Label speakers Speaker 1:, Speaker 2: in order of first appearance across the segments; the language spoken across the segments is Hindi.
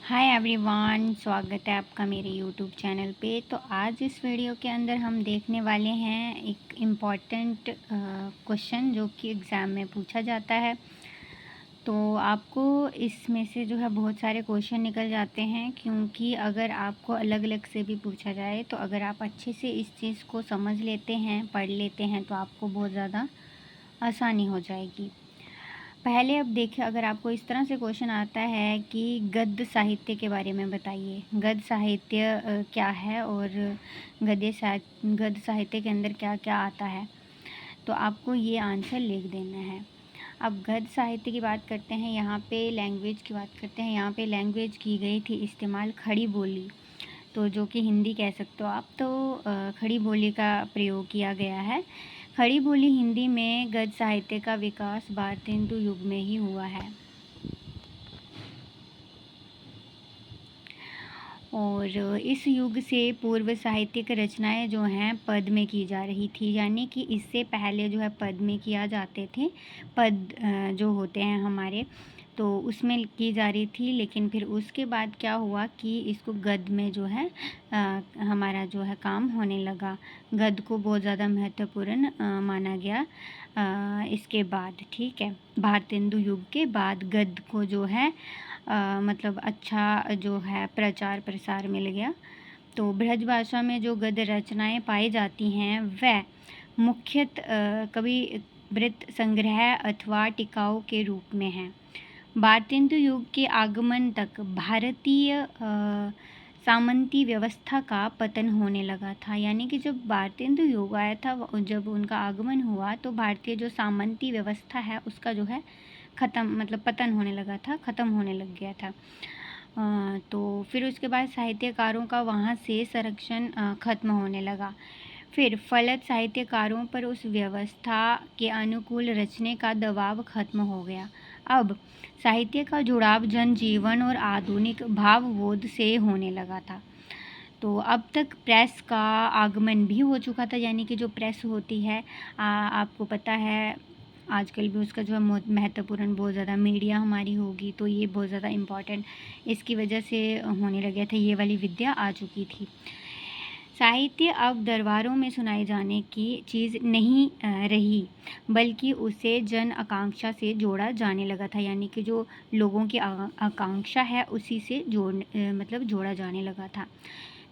Speaker 1: हाय एवरीवन, स्वागत है आपका मेरे यूट्यूब चैनल पे। तो आज इस वीडियो के अंदर हम देखने वाले हैं एक इम्पॉर्टेंट क्वेश्चन जो कि एग्ज़ाम में पूछा जाता है। तो आपको इसमें से जो है बहुत सारे क्वेश्चन निकल जाते हैं, क्योंकि अगर आपको अलग अलग से भी पूछा जाए तो अगर आप अच्छे से इस चीज़ को समझ लेते हैं, पढ़ लेते हैं, तो आपको बहुत ज़्यादा आसानी हो जाएगी। पहले अब देखिए, अगर आपको इस तरह से क्वेश्चन आता है कि गद्य साहित्य के बारे में बताइए, गद्य साहित्य क्या है और गद्य साहित्य के अंदर क्या क्या आता है, तो आपको ये आंसर लिख देना है। अब गद्य साहित्य की बात करते हैं, यहाँ पे लैंग्वेज की बात करते हैं। यहाँ पे लैंग्वेज की गई थी इस्तेमाल खड़ी बोली, तो जो कि हिंदी कह सकते हो आप। तो खड़ी बोली का प्रयोग किया गया है। खड़ी बोली हिंदी में गद्य साहित्य का विकास भारतेंदु युग में ही हुआ है। और इस युग से पूर्व साहित्यिक रचनाएं जो हैं पद में की जा रही थी, यानी कि इससे पहले जो है पद में किया जाते थे। पद जो होते हैं हमारे, तो उसमें की जा रही थी, लेकिन फिर उसके बाद क्या हुआ कि इसको गद्य में जो है हमारा जो है काम होने लगा। गद्य को बहुत ज़्यादा महत्वपूर्ण माना गया। इसके बाद, ठीक है, भारतेंदु युग के बाद गद्य को जो है मतलब अच्छा जो है प्रचार प्रसार मिल गया। तो ब्रजभाषा में जो गद्य रचनाएं पाई जाती हैं वह मुख्यतः कवि वृत्त संग्रह अथवा टीकाओं के रूप में हैं। भारतेंदु युग के आगमन तक भारतीय सामंती व्यवस्था का पतन होने लगा था, यानी कि जब भारतेंदु युग आया था, जब उनका आगमन हुआ, तो भारतीय जो सामंती व्यवस्था है उसका जो है ख़त्म, मतलब पतन होने लगा था, ख़त्म होने लग गया था। तो फिर उसके बाद साहित्यकारों का वहाँ से संरक्षण ख़त्म होने लगा। फिर फलत साहित्यकारों पर उस व्यवस्था के अनुकूल रचने का दबाव खत्म हो गया। अब साहित्य का जुड़ाव जनजीवन और आधुनिक भावबोध से होने लगा था। तो अब तक प्रेस का आगमन भी हो चुका था, यानी कि जो प्रेस होती है, आपको पता है आजकल भी उसका जो है महत्वपूर्ण बहुत ज़्यादा मीडिया हमारी होगी, तो ये बहुत ज़्यादा इम्पॉर्टेंट इसकी वजह से होने लग गया था, ये वाली विद्या आ चुकी थी। साहित्य अब दरबारों में सुनाए जाने की चीज़ नहीं रही, बल्कि उसे जन आकांक्षा से जोड़ा जाने लगा था, यानी कि जो लोगों की आकांक्षा है उसी से मतलब जोड़ा जाने लगा था।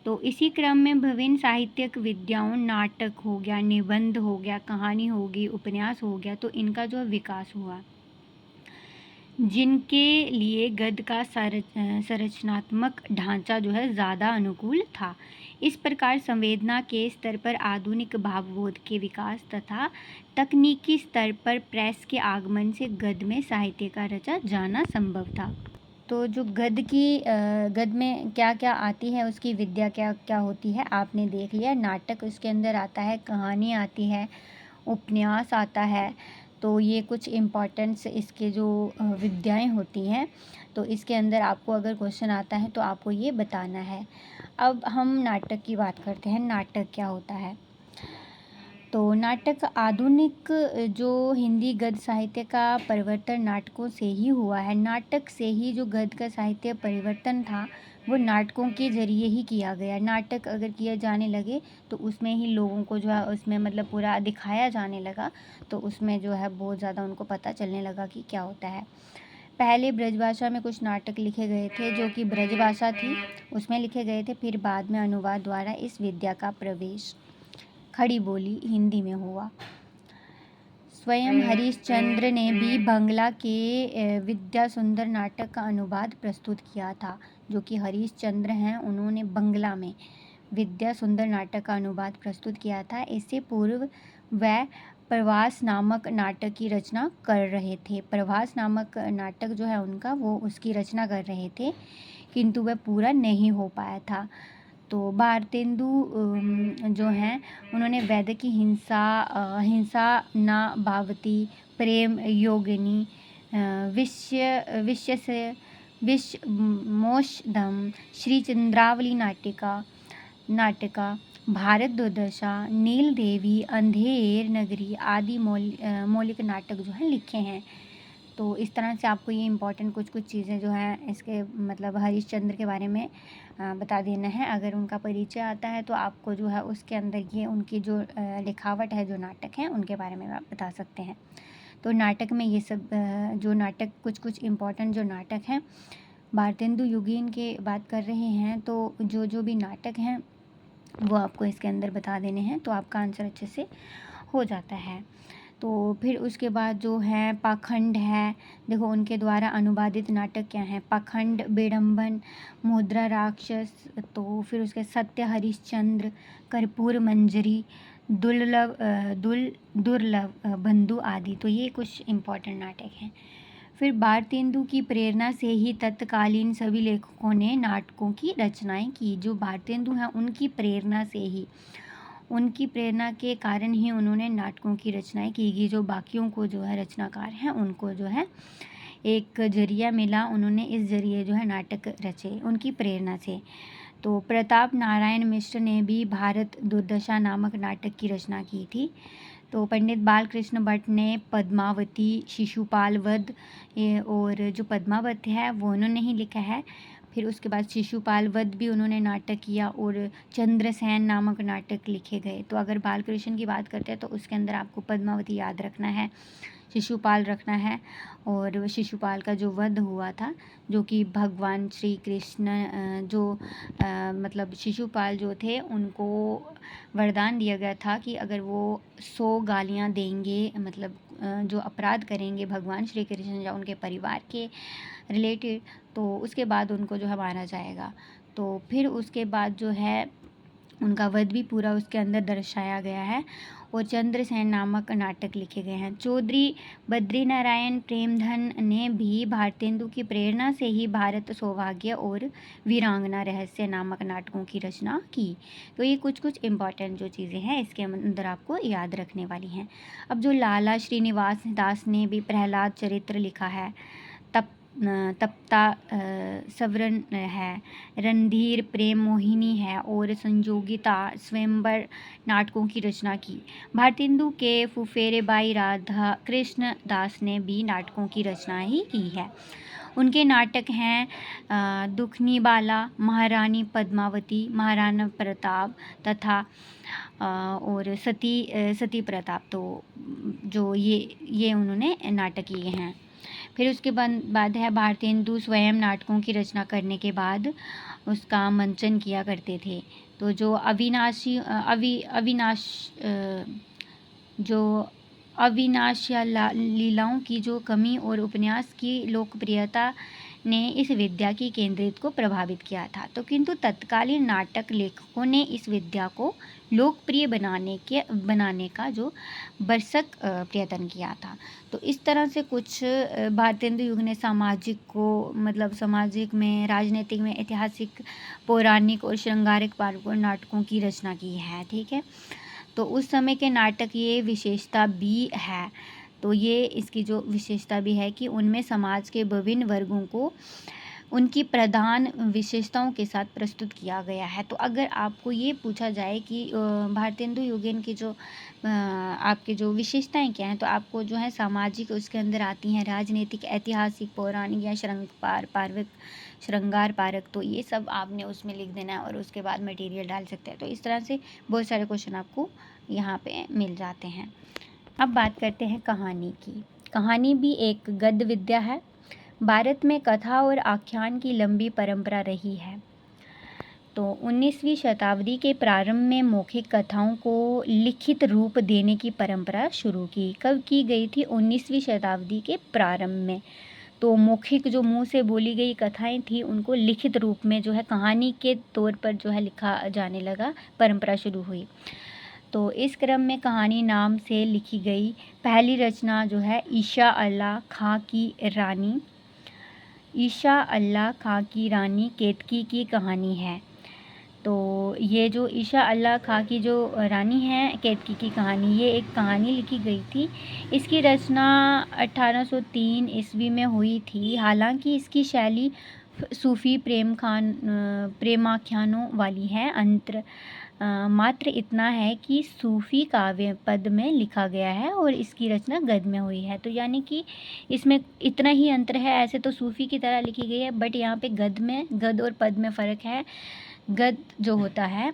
Speaker 1: तो इसी क्रम में विभिन्न साहित्यिक विद्याओं, नाटक हो गया, निबंध हो गया, कहानी होगी, उपन्यास हो गया, तो इनका जो विकास हुआ, जिनके लिए गद्य का संरचनात्मक ढांचा जो है ज़्यादा अनुकूल था। इस प्रकार संवेदना के स्तर पर आधुनिक भावबोध के विकास तथा तकनीकी स्तर पर प्रेस के आगमन से गद्य में साहित्य का रचा जाना संभव था। तो जो गद्य में क्या क्या आती है, उसकी विद्या क्या क्या होती है, आपने देख लिया। नाटक उसके अंदर आता है, कहानी आती है, उपन्यास आता है। तो ये कुछ इम्पॉर्टेंट्स इसके जो विद्याएं होती हैं, तो इसके अंदर आपको अगर क्वेश्चन आता है तो आपको ये बताना है। अब हम नाटक की बात करते हैं। नाटक क्या होता है? तो नाटक आधुनिक जो हिंदी गद्य साहित्य का परिवर्तन नाटकों से ही हुआ है। नाटक से ही जो गद्य का साहित्य परिवर्तन था वो नाटकों के ज़रिए ही किया गया। नाटक अगर किया जाने लगे तो उसमें ही लोगों को जो है उसमें मतलब पूरा दिखाया जाने लगा, तो उसमें जो है बहुत ज़्यादा उनको पता चलने लगा कि क्या होता है। पहले ब्रजभाषा में कुछ नाटक लिखे गए थे जो कि ब्रजभाषा थी, उसमें लिखे गए थे। फिर बाद में अनुवाद द्वारा इस विद्या का प्रवेश खड़ी बोली हिंदी में हुआ। स्वयं हरिश्चंद्र ने भी बंगला के विद्या सुंदर नाटक का अनुवाद प्रस्तुत किया था। जो कि हरिश्चंद्र हैं, उन्होंने बंगला में विद्या सुंदर नाटक का अनुवाद प्रस्तुत किया था। इससे पूर्व वह प्रवास नामक नाटक की रचना कर रहे थे। प्रवास नामक नाटक जो है उनका, वो उसकी रचना कर रहे थे, किंतु वह पूरा नहीं हो पाया था। तो भारतेंदु जो हैं, उन्होंने वैद्य की हिंसा न भावती, प्रेम योगिनी, विश्य से विषमोषधम, श्री चंद्रावली नाटिका, भारत दुर्दशा, नील देवी, अंधेर नगरी आदि मौलिक नाटक जो हैं लिखे हैं। तो इस तरह से आपको ये इम्पोर्टेंट कुछ कुछ चीज़ें जो हैं इसके मतलब हरिश्चंद्र के बारे में बता देना है। अगर उनका परिचय आता है तो आपको जो है उसके अंदर ये उनकी जो लिखावट है, जो नाटक हैं, उनके बारे में आप बता सकते हैं। तो नाटक में ये सब जो नाटक कुछ इम्पोर्टेंट जो नाटक हैं भारतेंदु युगीन के बात कर रहे हैं, तो जो भी नाटक हैं वो आपको इसके अंदर बता देने हैं, तो आपका आंसर अच्छे से हो जाता है। तो फिर उसके बाद जो है पाखंड है, देखो उनके द्वारा अनुवादित नाटक क्या हैं, पाखंड, बेडम्बन, मुद्रा राक्षस, तो फिर उसके सत्य हरिश्चंद्र, कर्पूर मंजरी, दुर्लभ बंधु आदि। तो ये कुछ इम्पोर्टेंट नाटक हैं। फिर भारतेंदु की प्रेरणा से ही तत्कालीन सभी लेखकों ने नाटकों की रचनाएं की। जो भारतेंदु हैं उनकी प्रेरणा से ही, उनकी प्रेरणा के कारण ही उन्होंने नाटकों की रचनाएं की। जो बाकियों को जो है रचनाकार हैं उनको जो है एक जरिया मिला, उन्होंने इस जरिए जो है नाटक रचे उनकी प्रेरणा से। तो प्रताप नारायण मिश्र ने भी भारत दुर्दशा नामक नाटक की रचना की थी। तो पंडित बालकृष्ण भट्ट ने पद्मावती, शिशुपाल वध, और जो पद्मावत है वो उन्होंने ही लिखा है। फिर उसके बाद शिशुपाल वध भी उन्होंने नाटक किया और चंद्रसेन नामक नाटक लिखे गए। तो अगर बालकृष्ण की बात करते हैं तो उसके अंदर आपको पद्मावती याद रखना है, शिशुपाल रखना है, और शिशुपाल का जो वध हुआ था, जो कि भगवान श्री कृष्ण मतलब शिशुपाल जो थे उनको वरदान दिया गया था कि अगर वो 100 गालियाँ देंगे, मतलब जो अपराध करेंगे भगवान श्री कृष्ण या उनके परिवार के रिलेटेड, तो उसके बाद उनको जो है मारा जाएगा। तो फिर उसके बाद जो है उनका वध भी पूरा उसके अंदर दर्शाया गया है और चंद्रसेन नामक नाटक लिखे गए हैं। चौधरी बद्रीनारायण प्रेमधन ने भी भारतेंदु की प्रेरणा से ही भारत सौभाग्य और वीरांगना रहस्य नामक नाटकों की रचना की। तो ये कुछ इम्पॉर्टेंट जो चीज़ें हैं इसके अंदर आपको याद रखने वाली हैं। अब जो लाला श्रीनिवास दास ने भी प्रहलाद चरित्र लिखा है, तप्ता सवरण है, रणधीर प्रेम मोहिनी है और संयोगिता स्वयंवर नाटकों की रचना की। भारतेंदु के फुफेरे भाई राधा कृष्ण दास ने भी नाटकों की रचना ही की है। उनके नाटक हैं दुखनी बाला, महारानी पद्मावती, महाराणा प्रताप तथा और सती प्रताप। तो जो ये उन्होंने नाटक किए हैं। फिर उसके बाद है भारतेंदु स्वयं नाटकों की रचना करने के बाद उसका मंचन किया करते थे। तो जो अविनाश या लीलाओं की जो कमी और उपन्यास की लोकप्रियता ने इस विद्या की केंद्रित को प्रभावित किया था। तो किंतु तत्कालीन नाटक लेखकों ने इस विद्या को लोकप्रिय बनाने का जो भरसक प्रयत्न किया था। तो इस तरह से कुछ भारतेंदु युग ने सामाजिक में, राजनीतिक में, ऐतिहासिक, पौराणिक और श्रृंगारिक नाटकों की रचना की है। ठीक है, तो उस समय के नाटक ये विशेषता भी है। तो ये इसकी जो विशेषता भी है कि उनमें समाज के विभिन्न वर्गों को उनकी प्रधान विशेषताओं के साथ प्रस्तुत किया गया है। तो अगर आपको ये पूछा जाए कि भारतेंदु युगीन की जो आपके जो विशेषताएं क्या हैं, तो आपको जो है सामाजिक उसके अंदर आती हैं, राजनीतिक, ऐतिहासिक, पौराणिक या श्रृंगार पारक। तो ये सब आपने उसमें लिख देना है और उसके बाद मटेरियल डाल सकते हैं। तो इस तरह से बहुत सारे क्वेश्चन आपको यहाँ पे मिल जाते हैं। अब बात करते हैं कहानी की। कहानी भी एक गद्य विद्या है। भारत में कथा और आख्यान की लंबी परंपरा रही है। तो 19वीं शताब्दी के प्रारंभ में मौखिक कथाओं को लिखित रूप देने की परंपरा शुरू की। कब की गई थी? 19वीं शताब्दी के प्रारंभ में। तो मौखिक जो मुंह से बोली गई कथाएं थी उनको लिखित रूप में जो है कहानी के तौर पर जो है लिखा जाने लगा, परंपरा शुरू हुई। तो इस क्रम में कहानी नाम से लिखी गई पहली रचना जो है ईशा अल्लाह खां की रानी केतकी की कहानी है। तो ये जो ईशा अल्लाह खां की जो रानी है केतकी की कहानी, ये एक कहानी लिखी गई थी। इसकी रचना 1803 ईस्वी में हुई थी। हालांकि इसकी शैली सूफी प्रेमाख्यानों वाली है। मात्र इतना है कि सूफी काव्य पद में लिखा गया है और इसकी रचना गद्य में हुई है। तो यानी कि इसमें इतना ही अंतर है। ऐसे तो सूफी की तरह लिखी गई है, बट यहाँ पे गद्य और पद में फ़र्क है। गद्य जो होता है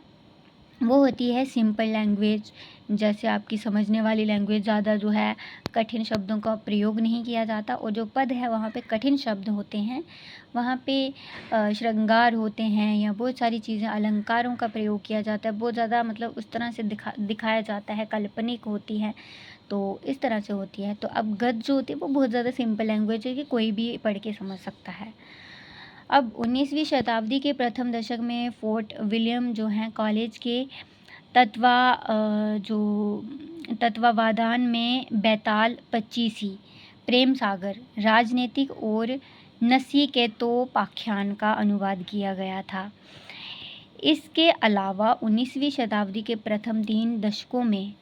Speaker 1: वो होती है सिंपल लैंग्वेज, जैसे आपकी समझने वाली लैंग्वेज, ज़्यादा जो है कठिन शब्दों का प्रयोग नहीं किया जाता। और जो पद है वहाँ पे कठिन शब्द होते हैं, वहाँ पे श्रृंगार होते हैं या बहुत सारी चीज़ें, अलंकारों का प्रयोग किया जाता है, बहुत ज़्यादा मतलब उस तरह से दिखाया जाता है, काल्पनिक होती है, तो इस तरह से होती है। तो अब गद्य जो होती है वो बहुत ज़्यादा सिंपल लैंग्वेज है कि कोई भी पढ़ के समझ सकता है। अब 19वीं शताब्दी के प्रथम दशक में फोर्ट विलियम जो हैं कॉलेज के जो तत्वावधान में बैताल पच्चीसी, प्रेम सागर, राजनीतिक और नचिकेतोपाख्यान का अनुवाद किया गया था। इसके अलावा 19वीं शताब्दी के प्रथम 3 दशकों में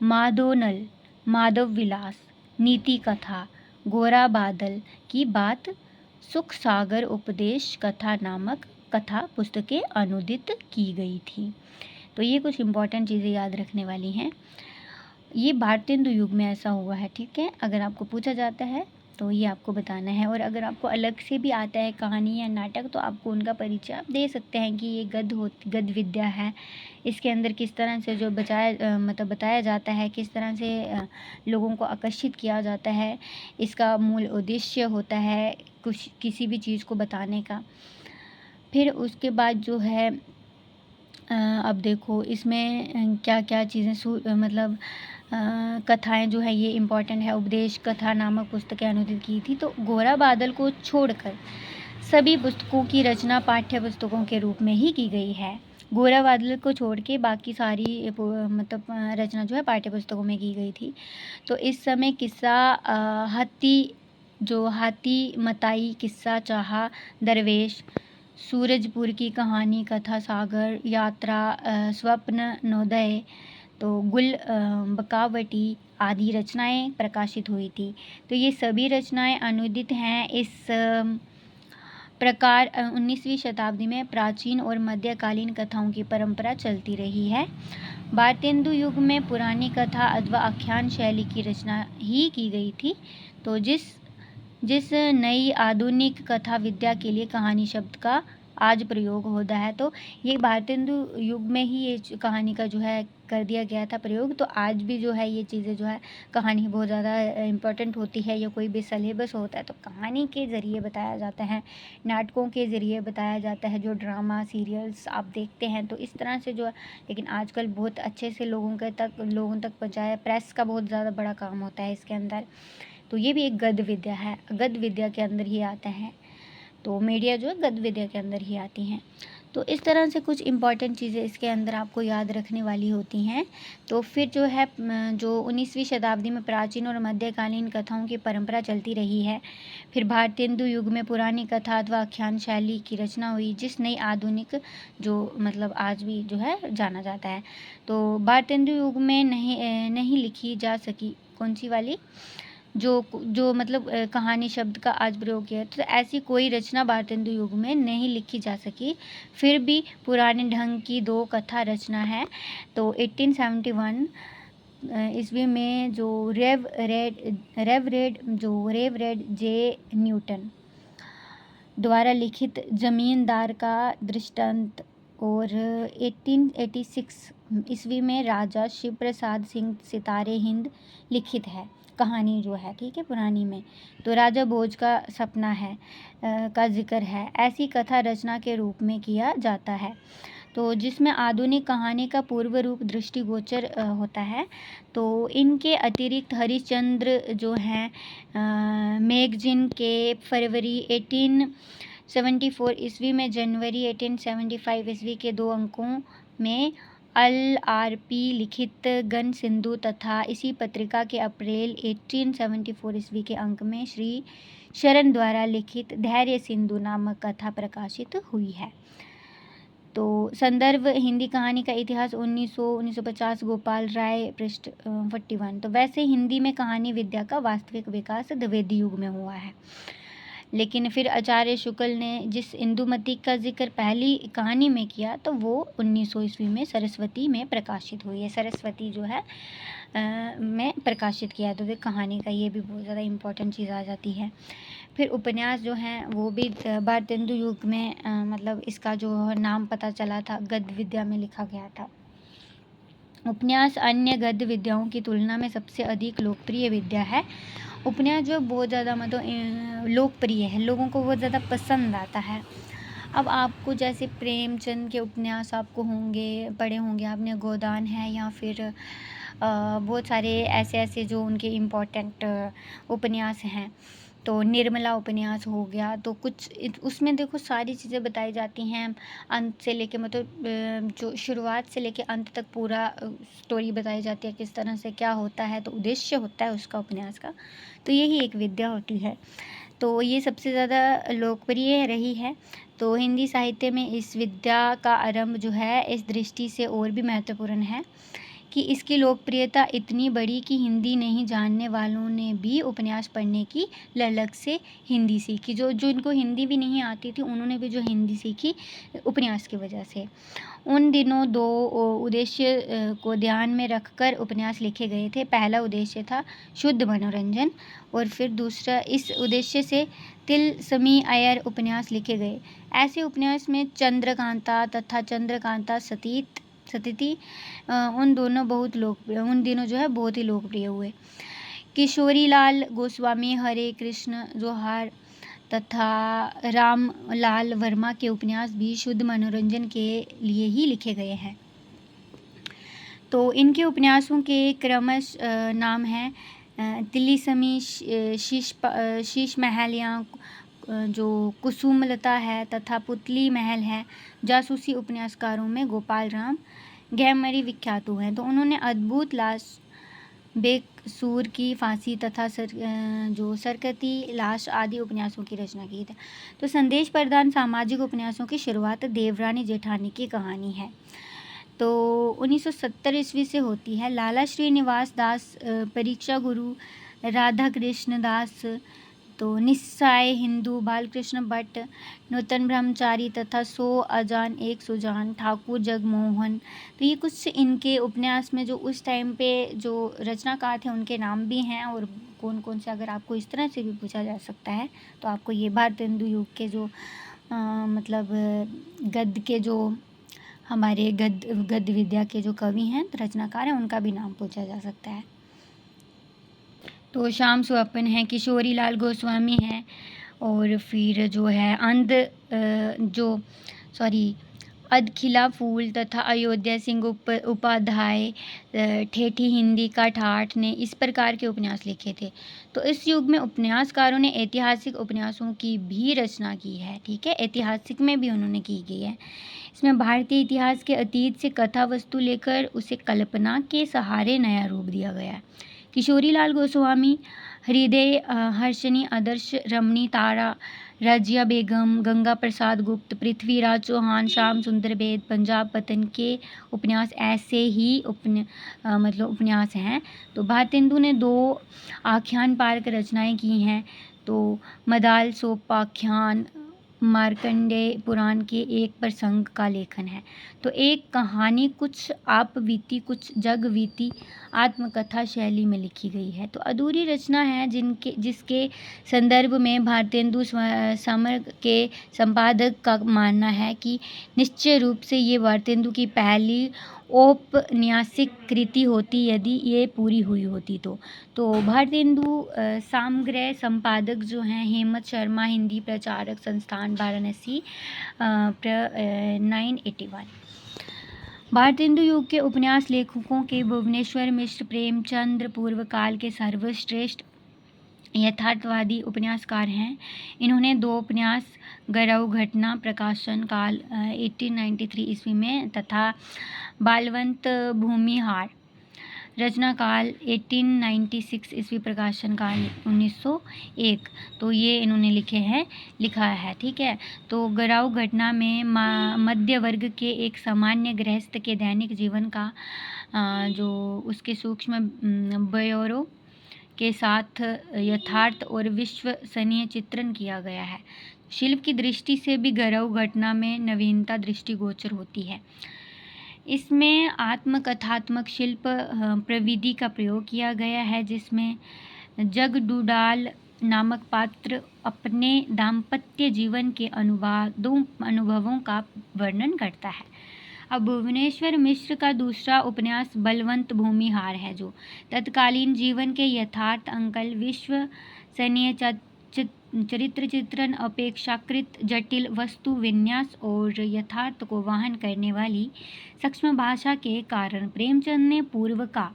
Speaker 1: माधोनल, माधव विलास, नीति कथा, गोरा बादल की बात, सुख सागर उपदेश कथा नामक कथा पुस्तकें अनुदित की गई थी। तो ये कुछ इम्पॉर्टेंट चीज़ें याद रखने वाली हैं। ये भारतेंदु युग में ऐसा हुआ है, ठीक है। अगर आपको पूछा जाता है तो ये आपको बताना है। और अगर आपको अलग से भी आता है कहानी या नाटक, तो आपको उनका परिचय आप दे सकते हैं कि ये गद्य विद्या है। इसके अंदर किस तरह से जो बताया जाता है, किस तरह से लोगों को आकर्षित किया जाता है, इसका मूल उद्देश्य होता है कुछ किसी भी चीज़ को बताने का। फिर उसके बाद जो है अब देखो इसमें क्या क्या चीज़ें मतलब कथाएं जो है ये इम्पॉर्टेंट है। उपदेश कथा नामक पुस्तकें अनुदित की थी। तो गोरा बादल को छोड़कर सभी पुस्तकों की रचना पाठ्य पुस्तकों के रूप में ही की गई है। गोरा बादल को छोड़ के बाकी सारी मतलब रचना जो है पाठ्य पुस्तकों में की गई थी। तो इस समय किस्सा हाथी मताई, किस्सा चाहा, दरवेश, सूरजपुर की कहानी, कथा सागर, यात्रा, स्वप्न नवोदय, तो गुल बकावटी आदि रचनाएं प्रकाशित हुई थी। तो ये सभी रचनाएं अनुदित हैं। इस प्रकार 19वीं शताब्दी में प्राचीन और मध्यकालीन कथाओं की परंपरा चलती रही है। भारतेंदु युग में पुरानी कथा अथवा आख्यान शैली की रचना ही की गई थी। तो जिस नई आधुनिक कथा विद्या के लिए कहानी शब्द का आज प्रयोग होता है, तो ये भारतेंदु युग में ही ये कहानी का जो है कर दिया गया था प्रयोग। तो आज भी जो है ये चीज़ें जो है कहानी बहुत ज़्यादा इम्पोर्टेंट होती है, या कोई भी सिलेबस होता है तो कहानी के ज़रिए बताया जाता है, नाटकों के ज़रिए बताया जाता है, जो ड्रामा सीरियल्स आप देखते हैं तो इस तरह से जो है। लेकिन आजकल बहुत अच्छे से लोगों तक पहुँचाया, प्रेस का बहुत ज़्यादा बड़ा काम होता है इसके अंदर। तो ये भी एक गद्य विद्या है, गद्य विद्या के अंदर ही आता है। तो मीडिया जो है गद्य विद्या के अंदर ही आती हैं। तो इस तरह से कुछ इम्पॉर्टेंट चीज़ें इसके अंदर आपको याद रखने वाली होती हैं। तो फिर जो है जो 19वीं शताब्दी में प्राचीन और मध्यकालीन कथाओं की परंपरा चलती रही है। फिर भारतेंदु युग में पुरानी कथा अथवा आख्यान शैली की रचना हुई, जिस नई आधुनिक जो मतलब आज भी जो है जाना जाता है। तो भारतेंदु युग में नहीं लिखी जा सकी कौन सी वाली जो मतलब कहानी शब्द का आज प्रयोग किया है, तो ऐसी कोई रचना भारतेंदु युग में नहीं लिखी जा सकी। फिर भी पुराने ढंग की 2 कथा रचना है। तो 1871 ईस्वी में जो रेवरेड जे न्यूटन द्वारा लिखित जमींदार का दृष्टांत, और 1886 ईस्वी में राजा शिव प्रसाद सिंह सितारे हिंद लिखित है कहानी जो है, ठीक है, पुरानी में। तो राजा भोज का सपना है का जिक्र है, ऐसी कथा रचना के रूप में किया जाता है। तो जिसमें आधुनिक कहानी का पूर्व रूप दृष्टिगोचर होता है। तो इनके अतिरिक्त हरिश्चंद्र जो हैं मैगजीन के फरवरी 1874 ईस्वी में, जनवरी 1875 ईस्वी के 2 अंकों में LRP लिखित गण सिंधु, तथा इसी पत्रिका के अप्रैल 1874 ईस्वी के अंक में श्री शरण द्वारा लिखित धैर्य सिंधु नामक कथा प्रकाशित हुई है। तो संदर्भ हिंदी कहानी का इतिहास 1950 गोपाल राय, पृष्ठ 41। तो वैसे हिंदी में कहानी विद्या का वास्तविक विकास द्विवेदी युग में हुआ है। लेकिन फिर आचार्य शुक्ल ने जिस इंदुमती का जिक्र पहली कहानी में किया तो वो 1900 ईस्वी में सरस्वती में प्रकाशित हुई है। सरस्वती जो है में प्रकाशित किया, तो कहानी का ये भी बहुत ज़्यादा इम्पोर्टेंट चीज़ आ जाती है। फिर उपन्यास जो हैं वो भी भारतेंदु युग में मतलब इसका जो नाम पता चला था, गद्य विद्या में लिखा गया था। उपन्यास अन्य गद्य विद्याओं की तुलना में सबसे अधिक लोकप्रिय विद्या है। उपन्यास जो बहुत ज़्यादा मतलब लोकप्रिय है, लोगों को बहुत ज़्यादा पसंद आता है। अब आपको जैसे प्रेमचंद के उपन्यास आपको होंगे, पढ़े होंगे आपने, गोदान है, या फिर बहुत सारे ऐसे जो उनके इम्पोर्टेंट उपन्यास हैं, तो निर्मला उपन्यास हो गया। तो कुछ उसमें देखो सारी चीज़ें बताई जाती हैं, अंत से लेके मतलब जो शुरुआत से लेके अंत तक पूरा स्टोरी बताई जाती है, किस तरह से क्या होता है, तो उद्देश्य होता है उसका उपन्यास का। तो यही एक विद्या होती है, तो ये सबसे ज़्यादा लोकप्रिय रही है। तो हिंदी साहित्य में इस विद्या का आरंभ जो है इस दृष्टि से और भी महत्वपूर्ण है कि इसकी लोकप्रियता इतनी बड़ी कि हिंदी नहीं जानने वालों ने भी उपन्यास पढ़ने की ललक से हिंदी सीखी। जो इनको हिंदी भी नहीं आती थी उन्होंने भी जो हिंदी सीखी उपन्यास की वजह से। उन दिनों दो उद्देश्य को ध्यान में रखकर उपन्यास लिखे गए थे। पहला उद्देश्य था शुद्ध मनोरंजन, और फिर दूसरा, इस उद्देश्य से तिलस्मी अय्यर उपन्यास लिखे गए। ऐसे उपन्यास में चंद्रकांता तथा चंद्रकांता सतीति उन दिनों जो है बहुत ही लोकप्रिय हुए। किशोरीलाल गोस्वामी हरे कृष्ण जोहार तथा रामलाल वर्मा के उपन्यास भी शुद्ध मनोरंजन के लिए ही लिखे गए हैं। तो इनके उपन्यासों के क्रमश नाम हैं तिलिस्मी, शीश महल या जो कुसुमलता है, तथा पुतली महल है। जासूसी उपन्यासकारों में गोपाल राम गैमरी विख्यात हुए हैं। तो उन्होंने अद्भुत लाश, बेकसूर की फांसी तथा जो सरकती लाश आदि उपन्यासों की रचना की थी। तो संदेश प्रधान सामाजिक उपन्यासों की शुरुआत देवरानी जेठानी की कहानी है, तो 1970 ईस्वी से होती है। लाला श्रीनिवास दास, परीक्षा गुरु राधा कृष्ण दास, तो निस्साय हिंदू बालकृष्ण भट्ट, नूतन ब्रह्मचारी तथा 100 अजान एक सुजान, ठाकुर जगमोहन। तो ये कुछ इनके उपन्यास में जो उस टाइम पे जो रचनाकार थे उनके नाम भी हैं, और कौन कौन से अगर आपको इस तरह से भी पूछा जा सकता है तो आपको ये भारतेंदु युग के जो मतलब गद्य के जो हमारे गद्य विद्या के जो कवि हैं, रचनाकार हैं, उनका भी नाम पूछा जा सकता है। तो श्याम सुअप्पन है, किशोरी लाल गोस्वामी है, और फिर जो है अदखिला फूल तथा अयोध्या सिंह उपाध्याय, ठेठी हिंदी का ठाठ ने इस प्रकार के उपन्यास लिखे थे। तो इस युग में उपन्यासकारों ने ऐतिहासिक उपन्यासों की भी रचना की है, ठीक है, ऐतिहासिक में भी उन्होंने की गई है। इसमें भारतीय इतिहास के अतीत से कथा वस्तु लेकर उसे कल्पना के सहारे नया रूप दिया गया है। किशोरीलाल गोस्वामी हृदय हर्षिनी, आदर्श रमणी, तारा, रजिया बेगम, गंगा प्रसाद गुप्त, पृथ्वीराज चौहान, श्याम सुंदर बेद, पंजाब पतन के उपन्यास ऐसे ही उपन्यास हैं। तो भारतेंदु ने 2 आख्यान पार्क रचनाएं की हैं, तो मदाल सोपाख्यान मार्कंडेय पुराण के एक प्रसंग का लेखन है। तो एक कहानी कुछ आपबीती कुछ जगबीती आत्मकथा शैली में लिखी गई है। तो अधूरी रचना है जिसके संदर्भ में भारतेंदु समग्र के संपादक का मानना है कि निश्चय रूप से ये भारतेंदु की पहली औपन्यासिक कृति होती यदि ये पूरी हुई होती तो भारतेंदु समग्र संपादक जो हैं हेमंत शर्मा, हिंदी प्रचारक संस्थान वाराणसी 981। भारतेंदु युग के उपन्यास लेखकों के भुवनेश्वर मिश्र प्रेमचंद्र पूर्व काल के सर्वश्रेष्ठ यथार्थवादी उपन्यासकार हैं। इन्होंने 2 उपन्यास गौरव घटना प्रकाशन काल 1893 ईस्वी में तथा बालवंत भूमिहार रचना काल 1896 ईस्वी प्रकाशन काल 1901, तो ये इन्होंने लिखा है, ठीक है। तो गौरव घटना में मध्य वर्ग के एक सामान्य गृहस्थ के दैनिक जीवन का जो उसके सूक्ष्म ब्यौरों के साथ यथार्थ और विश्वसनीय चित्रण किया गया है। शिल्प की दृष्टि से भी गौरव घटना में नवीनता दृष्टिगोचर होती है। इसमें आत्मकथात्मक शिल्प प्रविधि का प्रयोग किया गया है, जिसमें जगडूडाल नामक पात्र अपने दाम्पत्य जीवन के अनुभवों का वर्णन करता है। अब भुवनेश्वर मिश्र का दूसरा उपन्यास बलवंत भूमिहार है, जो तत्कालीन जीवन के यथार्थ अंकल, विश्वसनीय चरित्र चित्रण, अपेक्षाकृत जटिल वस्तु विन्यास और यथार्थ को वहन करने वाली सूक्ष्म भाषा के कारण प्रेमचंद ने पूर्व का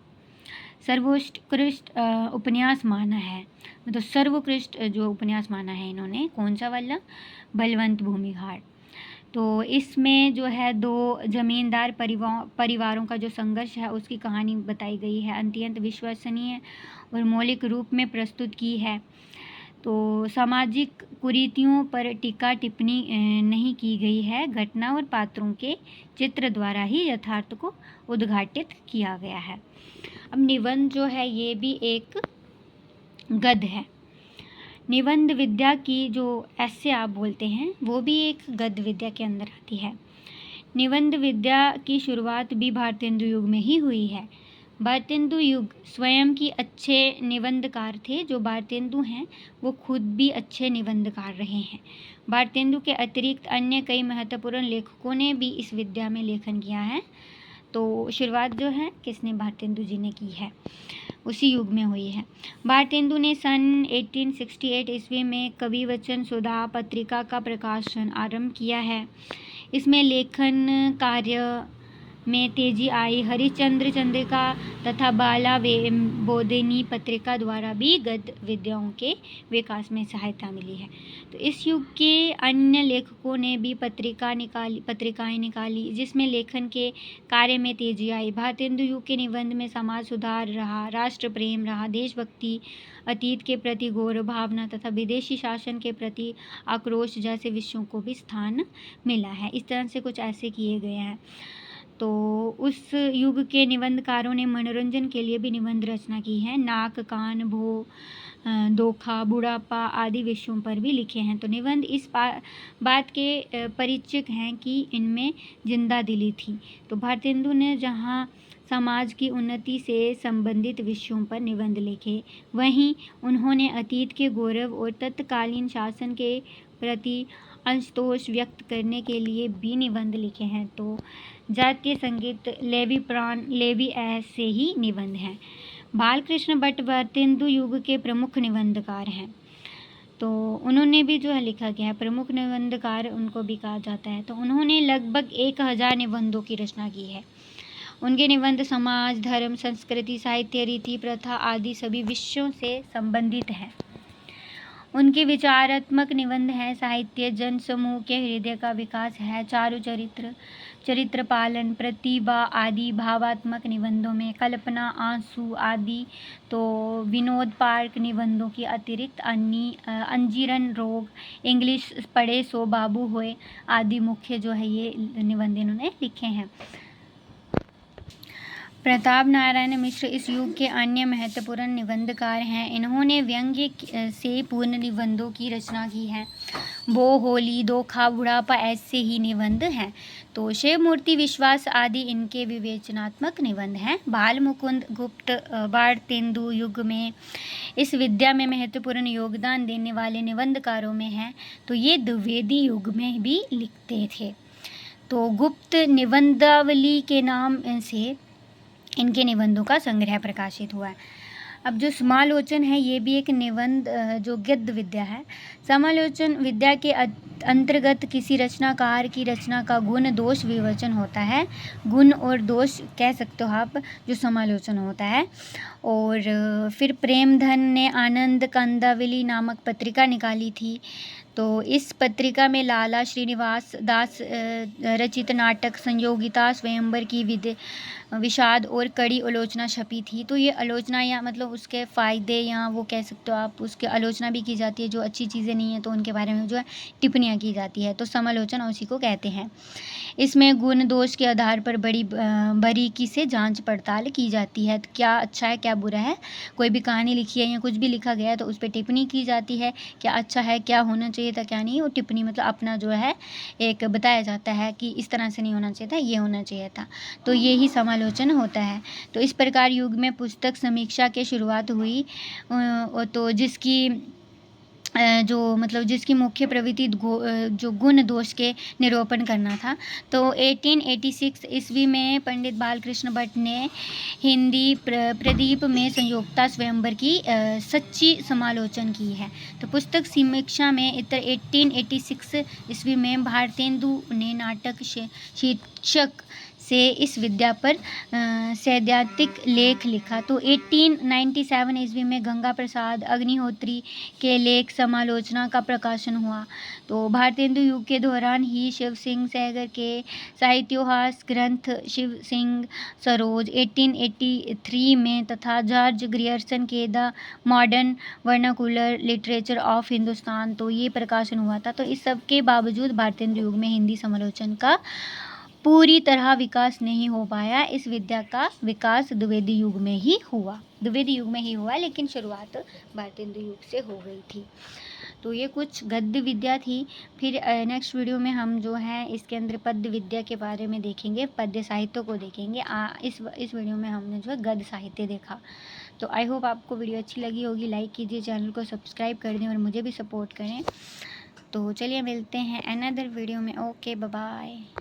Speaker 1: सर्वोत्कृष्ट उपन्यास माना है। मतलब सर्वोत्कृष्ट जो उपन्यास माना है इन्होंने, कौन सा वाला? बलवंत भूमिहार। तो इसमें जो है दो जमींदार परिवारों का जो संघर्ष है उसकी कहानी बताई गई है, अत्यंत विश्वसनीय और मौलिक रूप में प्रस्तुत की है। तो सामाजिक कुरीतियों पर टीका टिप्पणी नहीं की गई है, घटना और पात्रों के चित्र द्वारा ही यथार्थ को उद्घाटित किया गया है। अब निबंध जो है ये भी एक गद्य है। निबंध विद्या की जो ऐसे आप बोलते हैं वो भी एक गद्य विद्या के अंदर आती है। निबंध विद्या की शुरुआत भी भारतेंदु युग में ही हुई है। भारतेंदु युग स्वयं की अच्छे निबंधकार थे। जो भारतेंदु हैं वो खुद भी अच्छे निबंधकार रहे हैं। भारतेंदु के अतिरिक्त अन्य कई महत्वपूर्ण लेखकों ने भी इस विद्या में लेखन किया है। तो शुरुआत जो है किसने? भारतेंदु जी ने की है, उसी युग में हुई है। भारतेंदु ने सन 1868 ईस्वी में कविवचन सुधा पत्रिका का प्रकाशन आरंभ किया है। इसमें लेखन कार्य में तेजी आई। हरिश्चंद्र चंद्रिका तथा बाला बोधिनी पत्रिका द्वारा भी गद्य विद्याओं के विकास में सहायता मिली है। तो इस युग के अन्य लेखकों ने भी पत्रिकाएं निकाली जिसमें लेखन के कार्य में तेजी आई। भारतेंदु युग के निबंध में समाज सुधार रहा, राष्ट्र प्रेम रहा, देशभक्ति, अतीत के प्रति गौरव भावना तथा विदेशी शासन के प्रति आक्रोश जैसे विषयों को भी स्थान मिला है। इस तरह से कुछ ऐसे किए गए हैं। तो उस युग के निबंधकारों ने मनोरंजन के लिए भी निबंध रचना की है। नाक, कान, भो, धोखा, बुढ़ापा आदि विषयों पर भी लिखे हैं। तो निबंध इस बात के परिचित हैं कि इनमें जिंदा दिली थी। तो भारतेंदु ने जहाँ समाज की उन्नति से संबंधित विषयों पर निबंध लिखे, वहीं उन्होंने अतीत के गौरव और तत्कालीन शासन के प्रति असंतोष व्यक्त करने के लिए भी निबंध लिखे हैं। तो जातीय संगीत, लेवी प्राण, लेवी ऐसे ही निबंध हैं। बालकृष्ण भट्ट भारतेंदु युग के प्रमुख निबंधकार हैं। तो उन्होंने भी जो है लिखा गया है, प्रमुख निबंधकार उनको भी कहा जाता है। तो उन्होंने लगभग 1000 निबंधों की रचना की है। उनके निबंध समाज, धर्म, संस्कृति, साहित्य, रीति, प्रथा आदि सभी विषयों से संबंधित हैं। उनके विचारात्मक निबंध हैं। साहित्य, जन समूह के हृदय का विकास है। चारु चरित्र, चरित्र पालन, प्रतिभा आदि भावात्मक निबंधों में कल्पना, आंसू आदि। तो विनोद पार्क निबंधों की अतिरिक्त अंजीरन रोग, इंग्लिश पढ़े सो बाबू होए आदि मुख्य जो है ये निबंध इन्होंने लिखे हैं। प्रताप नारायण मिश्र इस युग के अन्य महत्वपूर्ण निबंधकार हैं। इन्होंने व्यंग्य से पूर्ण निबंधों की रचना की है। बो, होली, धोखा, बुढ़ापा ऐसे ही निबंध हैं। तो शिव मूर्ति विश्वास आदि इनके विवेचनात्मक निबंध हैं। बाल मुकुंद गुप्त भारतेंदु युग में इस विद्या में महत्वपूर्ण योगदान देने वाले निबंधकारों में हैं। तो ये द्विवेदी युग में भी लिखते थे। तो गुप्त निबंधावली के नाम से इनके निबंधों का संग्रह प्रकाशित हुआ है। अब जो समालोचन है ये भी एक निबंध जो गद्य विद्या है। समालोचन विद्या के अंतर्गत किसी रचनाकार की रचना का गुण दोष विवेचन होता है। गुण और दोष कह सकते हो आप, जो समालोचन होता है। और फिर प्रेमधन ने आनंद कंदावली नामक पत्रिका निकाली थी। तो इस पत्रिका में लाला श्रीनिवास दास रचित नाटक संयोगिता स्वयंवर की विषाद और कड़ी आलोचना छपी थी। तो ये आलोचना या मतलब उसके फ़ायदे या वो कह सकते हो आप, उसकी आलोचना भी की जाती है। जो अच्छी चीज़ें नहीं है तो उनके बारे में जो है टिप्पणियाँ की जाती है, तो समालोचना उसी को कहते हैं। इसमें गुण दोष के आधार पर बड़ी बारीकी से जांच पड़ताल की जाती है, क्या अच्छा है क्या बुरा है। कोई भी कहानी लिखी है या कुछ भी लिखा गया है तो उस पर टिप्पणी की जाती है, क्या अच्छा है, क्या होना चाहिए था, क्या नहीं। और टिप्पणी मतलब अपना जो है एक बताया जाता है कि इस तरह से नहीं होना चाहिए था, ये होना चाहिए था। तो ये ही समालोचन होता है। तो इस प्रकार युग में पुस्तक समीक्षा की शुरुआत हुई, तो जिसकी मुख्य प्रवृत्ति जो गुण दोष के निरूपण करना था। तो 1886 ईस्वी में पंडित बालकृष्ण भट्ट ने हिंदी प्रदीप में संयोक्ता स्वयंवर की सच्ची समालोचन की है। तो पुस्तक समीक्षा में इतर 1886 ईस्वी में भारतेंदु ने नाटक शीर्षक से इस विद्या पर सैद्धांतिक लेख लिखा। तो 1897 ईस्वी में गंगा प्रसाद अग्निहोत्री के लेख समालोचना का प्रकाशन हुआ। तो भारतेंदु युग के दौरान ही शिव सिंह सहगल के साहित्योहास ग्रंथ शिव सिंह सरोज 1883 में तथा जॉर्ज ग्रियर्सन के the modern vernacular literature of Hindustan, तो ये प्रकाशन हुआ था। तो इस सब के बावजूद भारतेंदु युग में हिंदी समालोचन का पूरी तरह विकास नहीं हो पाया। इस विद्या का विकास द्विवेदी युग में ही हुआ, लेकिन शुरुआत भारतेंदु युग से हो गई थी। तो ये कुछ गद्य विद्या थी। फिर नेक्स्ट वीडियो में हम जो है इसके अंदर पद्य विद्या के बारे में देखेंगे, पद्य साहित्य को देखेंगे। इस वीडियो में हमने जो है गद्य साहित्य देखा। तो आई होप आपको वीडियो अच्छी लगी होगी। लाइक कीजिए, चैनल को सब्सक्राइब कर दें और मुझे भी सपोर्ट करें। तो चलिए मिलते हैं अनदर वीडियो में। Okay, bye bye.